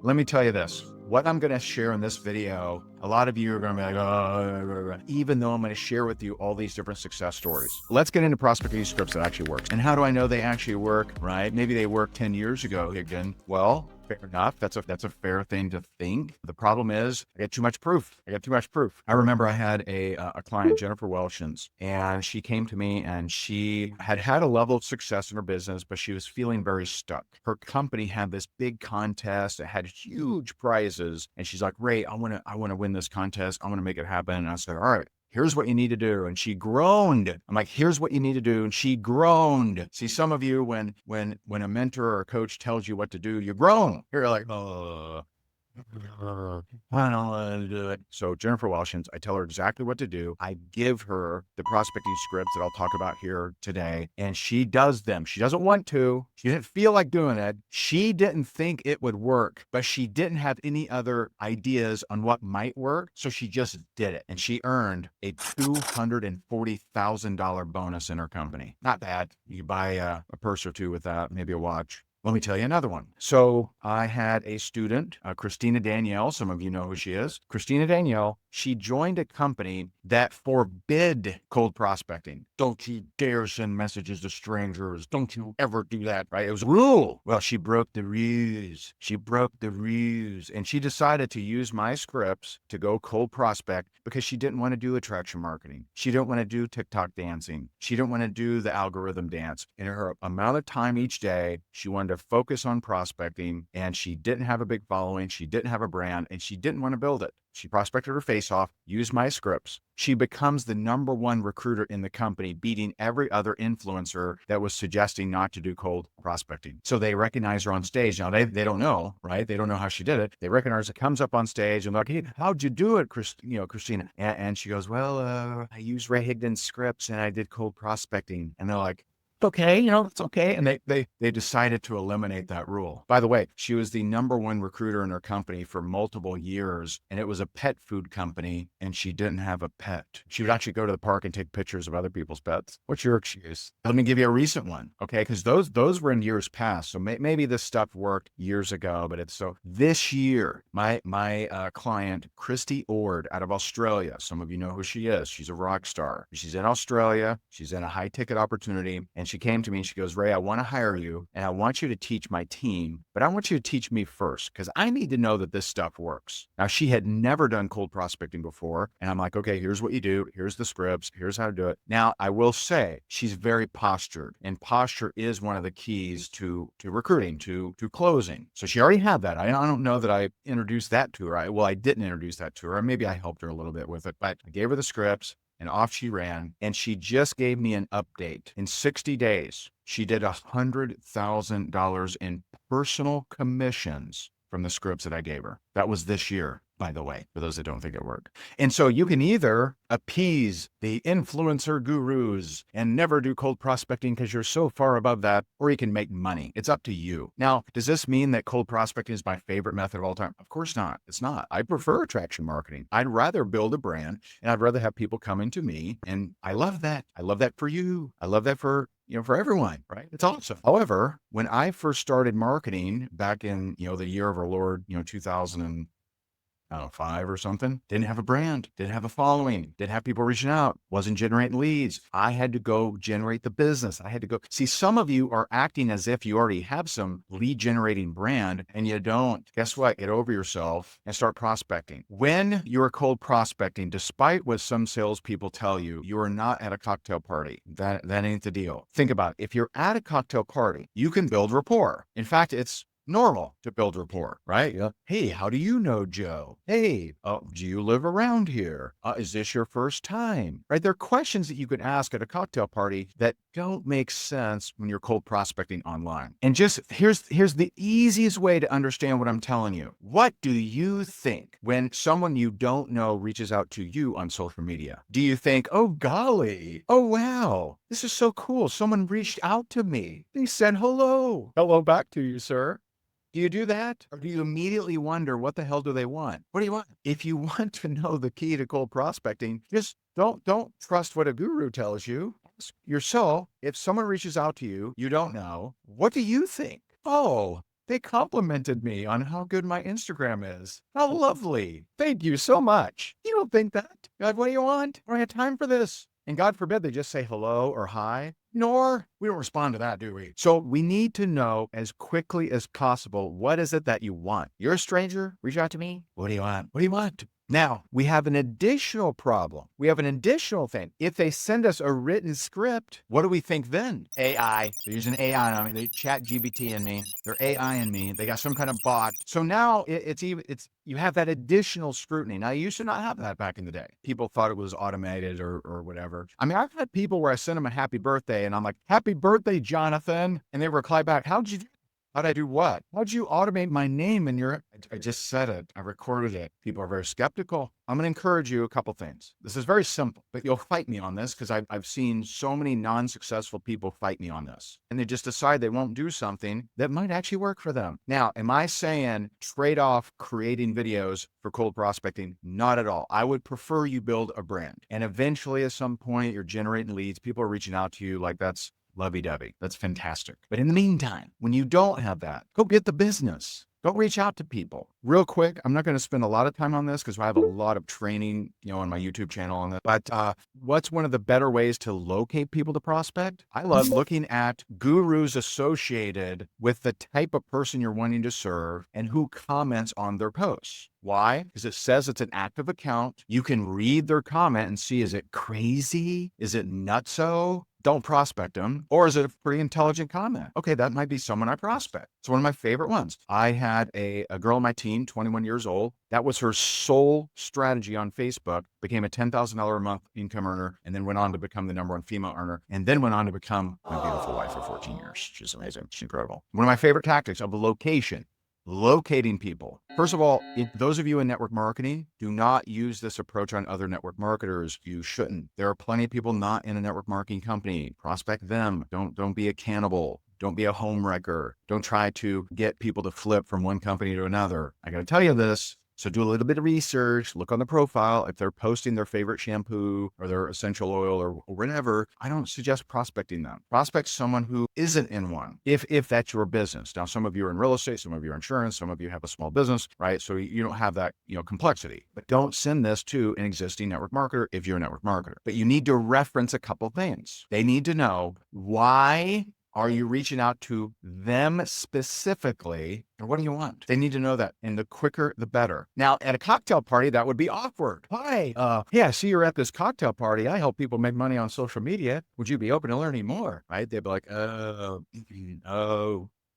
Let me tell you this. What I'm going to share in this video, a lot of you are going to be like, oh, even though I'm going to share with you all these different success stories. Let's get into prospecting scripts that actually work. And how do I know they actually work, right? Maybe they worked 10 years ago, Higdon. Well, fair enough. That's a fair thing to think. The problem is I get too much proof. I remember I had a client, Jennifer Welshins, and she came to me and she had a level of success in her business, but she was feeling very stuck. Her company had this big contest that had huge prizes. And she's like, Ray, I want to win this contest. I want to make it happen. And I said, all right, here's what you need to do. And she groaned. I'm like, here's what you need to do. And she groaned. See, some of you, when a mentor or a coach tells you what to do, you groan. You're like, oh, I don't want to do it. So Jennifer Welshins, I tell her exactly what to do. I give her the prospecting scripts that I'll talk about here today, and she does them. She doesn't want to. She didn't feel like doing it. She didn't think it would work, but she didn't have any other ideas on what might work. So she just did it, and she earned a $240,000 bonus in her company. Not bad. You buy a purse or two with that, maybe a watch. Let me tell you another one. So I had a student, Christina Danielle. Some of you know who she is. Christina Danielle, she joined a company that forbid cold prospecting. Don't you dare send messages to strangers. Don't you ever do that, right? It was a rule. Well, she broke the rules. And she decided to use my scripts to go cold prospect because she didn't want to do attraction marketing. She didn't want to do TikTok dancing. She didn't want to do the algorithm dance. In her amount of time each day, she wanted to focus on prospecting, and she didn't have a big following. She didn't have a brand, and she didn't want to build it. She prospected her face off, used my scripts. She becomes the #1 recruiter in the company, beating every other influencer that was suggesting not to do cold prospecting. So they recognize her on stage. Now, they don't know, right? They don't know how she did it. They recognize her, comes up on stage and they're like, hey, how'd you do it, Christina? And she goes, well, I used Ray Higdon's scripts and I did cold prospecting. And they're like, okay, it's okay. And they decided to eliminate that rule. By the way, she was the #1 recruiter in her company for multiple years, and it was a pet food company, and she didn't have a pet. She would actually go to the park and take pictures of other people's pets. What's your excuse? Let me give you a recent one, okay? Because those were in years past. So maybe this stuff worked years ago, but it's so this year, my client, Christy Ord out of Australia. Some of you know who she is. She's a rock star. She's in Australia. She's in a high ticket opportunity, and she came to me and she goes, Ray, I want to hire you and I want you to teach my team, but I want you to teach me first because I need to know that this stuff works. Now, she had never done cold prospecting before. And I'm like, okay, here's what you do. Here's the scripts. Here's how to do it. Now, I will say she's very postured, and posture is one of the keys to recruiting, to closing. So she already had that. I don't know that I introduced that to her. I didn't introduce that to her. Maybe I helped her a little bit with it, but I gave her the scripts. And off she ran. And she just gave me an update. In 60 days, she did $100,000 in personal commissions from the scripts that I gave her. That was this year, by the way, for those that don't think it worked. And so you can either appease the influencer gurus and never do cold prospecting because you're so far above that, or you can make money. It's up to you. Now, does this mean that cold prospecting is my favorite method of all time? Of course not. It's not. I prefer attraction marketing. I'd rather build a brand, and I'd rather have people coming to me. And I love that. I love that for you. I love that for everyone, right? It's awesome. However, when I first started marketing back in, the year of our Lord, 2005 or something, didn't have a brand, didn't have a following, didn't have people reaching out, wasn't generating leads. I had to go generate the business. I had to go. See, some of you are acting as if you already have some lead generating brand and you don't. Guess what? Get over yourself and start prospecting. When you're cold prospecting, despite what some salespeople tell you, you are not at a cocktail party. That ain't the deal. Think about it. If you're at a cocktail party, you can build rapport. In fact, it's normal to build rapport, right? Yeah. Hey, how do you know Joe? Hey, do you live around here? Is this your first time? Right? There are questions that you can ask at a cocktail party that don't make sense when you're cold prospecting online. And just here's the easiest way to understand what I'm telling you. What do you think when someone you don't know reaches out to you on social media? Do you think, oh golly, oh wow, this is so cool. Someone reached out to me. They said hello. Hello back to you, sir. Do you do that? Or do you immediately wonder, what the hell do they want? What do you want? If you want to know the key to cold prospecting, just don't trust what a guru tells you. Ask yourself, if someone reaches out to you, you don't know, what do you think? Oh, They complimented me on how good my Instagram is. How lovely. Thank you so much. You don't think that? You're like, what do you want? I don't have time for this. And God forbid they just say hello or hi. Nor we don't respond to that, do we? So we need to know as quickly as possible, what is it that you want? You're a stranger, reach out to me. What do you want? What do you want? Now, we have an additional problem. We have an additional thing. If they send us a written script, what do we think then? AI. They're using AI on me. They chat GBT in me. They're AI in me. They got some kind of bot. So now you have that additional scrutiny. Now, you used to not have that back in the day. People thought it was automated or whatever. I mean, I've had people where I send them a happy birthday and I'm like, happy birthday, Jonathan. And they reply back, how'd you do? How'd I do what? How'd you automate my name in your... I just said it. I recorded it. People are very skeptical. I'm going to encourage you a couple things. This is very simple, but you'll fight me on this because I've seen so many non-successful people fight me on this. And they just decide they won't do something that might actually work for them. Now, am I saying trade off creating videos for cold prospecting? Not at all. I would prefer you build a brand. And eventually at some point you're generating leads. People are reaching out to you like that's lovey-dovey. That's fantastic. But in the meantime, when you don't have that, go get the business. Go reach out to people. Real quick, I'm not going to spend a lot of time on this because I have a lot of training, on my YouTube channel on that. But what's one of the better ways to locate people to prospect? I love looking at gurus associated with the type of person you're wanting to serve and who comments on their posts. Why? Because it says it's an active account. You can read their comment and see, is it crazy? Is it nutso? Don't prospect them. Or is it a pretty intelligent comment? Okay, that might be someone I prospect. It's one of my favorite ones. I had a girl on my team, 21 years old. That was her sole strategy on Facebook, became a $10,000 a month income earner, and then went on to become the #1 female earner, and then went on to become my beautiful wife for 14 years. She's amazing. She's incredible. One of my favorite tactics of location. Locating people. First of all, those of you in network marketing, do not use this approach on other network marketers. You shouldn't. There are plenty of people not in a network marketing company. Prospect them. Don't be a cannibal. Don't be a home wrecker. Don't try to get people to flip from one company to another. I got to tell you this. So do a little bit of research, look on the profile. If they're posting their favorite shampoo or their essential oil or whatever, I don't suggest prospecting them. Prospect someone who isn't in one, if that's your business. Now, some of you are in real estate, some of you are insurance, some of you have a small business, right? So you don't have that, complexity. But don't send this to an existing network marketer if you're a network marketer. But you need to reference a couple things. They need to know, why are you reaching out to them specifically? Or what do you want? They need to know that. And the quicker, the better. Now, at a cocktail party, that would be awkward. Hi, yeah, I see you're at this cocktail party. I help people make money on social media. Would you be open to learning more? Right? They'd be like, oh,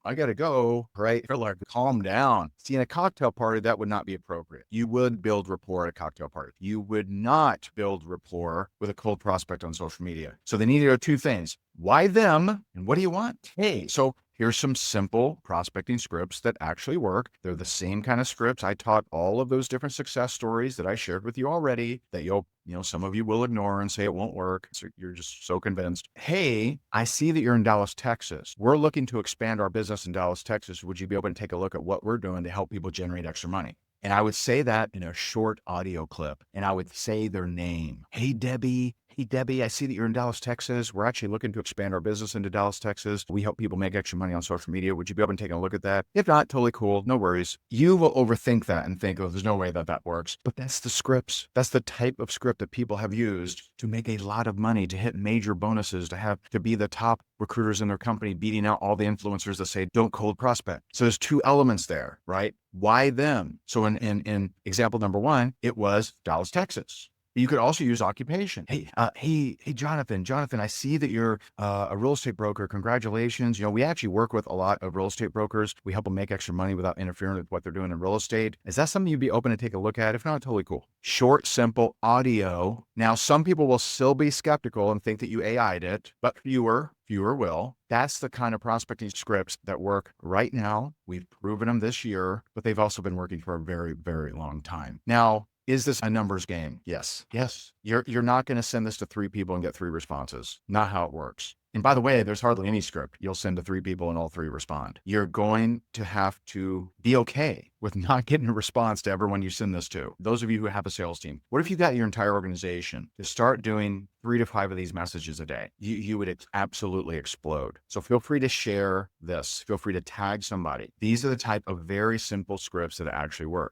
I got to go, right? They're like, calm down. See, in a cocktail party, that would not be appropriate. You would build rapport at a cocktail party. You would not build rapport with a cold prospect on social media. So they need to know two things. Why them? And what do you want? Hey, so here's some simple prospecting scripts that actually work. They're the same kind of scripts. I taught all of those different success stories that I shared with you already that some of you will ignore and say it won't work. So you're just so convinced. Hey, I see that you're in Dallas, Texas. We're looking to expand our business in Dallas, Texas. Would you be able to take a look at what we're doing to help people generate extra money? And I would say that in a short audio clip, and I would say their name. Hey, Debbie. Hey, Debbie, I see that you're in Dallas, Texas. We're actually looking to expand our business into Dallas, Texas. We help people make extra money on social media. Would you be open to taking a look at that? If not, totally cool. No worries. You will overthink that and think, oh, there's no way that works. But that's the scripts. That's the type of script that people have used to make a lot of money, to hit major bonuses, to be the top recruiters in their company, beating out all the influencers that say, don't cold prospect. So there's two elements there, right? Why them? So in example number one, it was Dallas, Texas. You could also use occupation. Hey, Jonathan, I see that you're a real estate broker. Congratulations. We actually work with a lot of real estate brokers. We help them make extra money without interfering with what they're doing in real estate. Is that something you'd be open to take a look at? If not, totally cool. Short, simple audio. Now, some people will still be skeptical and think that you AI'd it, but fewer will. That's the kind of prospecting scripts that work right now. We've proven them this year, but they've also been working for a very, very long time. Now, is this a numbers game? Yes. You're not going to send this to 3 people and get 3 responses. Not how it works. And by the way, there's hardly any script. You'll send to 3 people and all 3 respond. You're going to have to be okay with not getting a response to everyone you send this to. Those of you who have a sales team, what if you got your entire organization to start doing 3 to 5 of these messages a day? You would absolutely explode. So feel free to share this. Feel free to tag somebody. These are the type of very simple scripts that actually work.